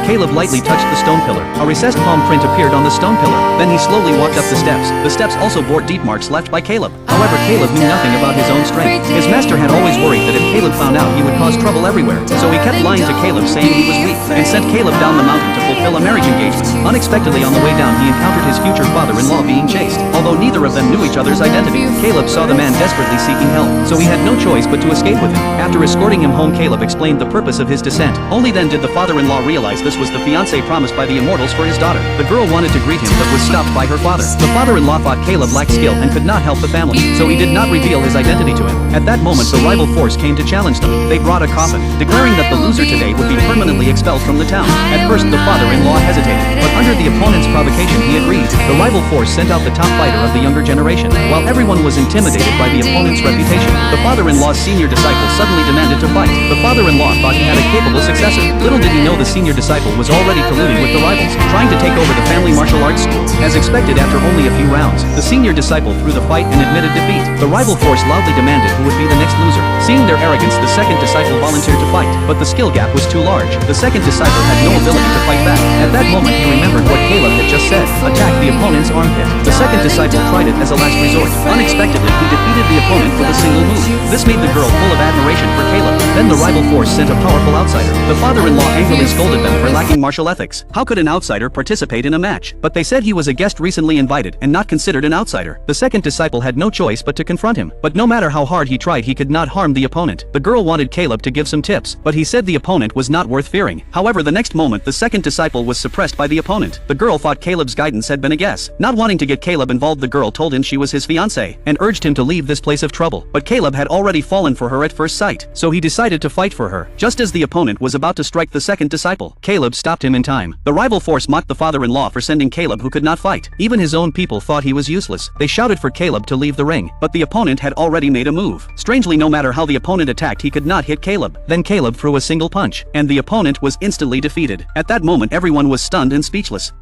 Caleb lightly touched the stone pillar. A recessed palm print appeared on the stone pillar. Then he slowly walked up the steps. The steps also bore deep marks left by Caleb. However, Caleb knew nothing about his own strength. His master had always worried that if Caleb found out, he would cause trouble everywhere. So he kept lying to Caleb, saying he was weak, and sent Caleb down the mountain to fulfill a marriage engagement. Unexpectedly on the way down, he encountered his future father-in-law being chased. Although neither of them knew each other's identity, Caleb saw the man desperately seeking help, so he had no choice but to escape with him. After escorting him home, Caleb explained the purpose of his descent. Only then did the father-in-law realize this was the fiancé promised by the immortals for his daughter. The girl wanted to greet him but was stopped by her father. The father-in-law thought Caleb lacked skill and could not help the family, so he did not reveal his identity to him. At that moment, the rival force came to challenge them. They brought a coffin, declaring that the loser today would be permanently expelled from the town. At first, the father-in-law hesitated, but under the opponent's provocation, he agreed. The rival force sent out the top fighter of the younger generation. While everyone was intimidated by the opponent's reputation, the father-in-law's senior disciple suddenly demanded to fight. The father-in-law thought he had a capable successor. Little did he know the senior disciple was already colluding with the rivals, trying to take over the family martial arts school. As expected, after only a few rounds, the senior disciple threw the fight and admitted defeat. The rival force loudly demanded who would be the next loser. Seeing their arrogance, the second disciple volunteered to fight, but the skill gap was too large. The second disciple had no ability to fight back. At that moment, he remembered what Caleb had just said: attack the opponent's armpit. The second disciple tried it as a last resort. Unexpectedly, he defeated the opponent with a single move. This made the girl full of admiration for Caleb. Then the rival force sent a powerful outsider. The father-in-law angrily scolded them for lacking martial ethics. How could an outsider participate in a match? But they said he was a guest recently invited and not considered an outsider. The second disciple had no choice but to confront him. But no matter how hard he tried, he could not harm the opponent. The girl wanted Caleb to give some tips, but he said the opponent was not worth fearing. However, the next moment, the second disciple was suppressed by the opponent. The girl thought Caleb's guidance had been a guess. Not wanting to get Caleb involved, the girl told him she was his fiancée and urged him to leave this place of trouble. But Caleb had already fallen for her at first sight, so he decided to fight for her. Just as the opponent was about to strike the second disciple, Caleb stopped him in time. The rival force mocked the father-in-law for sending Caleb who could not fight. Even his own people thought he was useless. They shouted for Caleb to leave the ring, but the opponent had already made a move. Strangely, no matter how the opponent attacked, he could not hit Caleb. Then Caleb threw a single punch, and the opponent was instantly defeated. At that moment, everyone was stunned and speechless.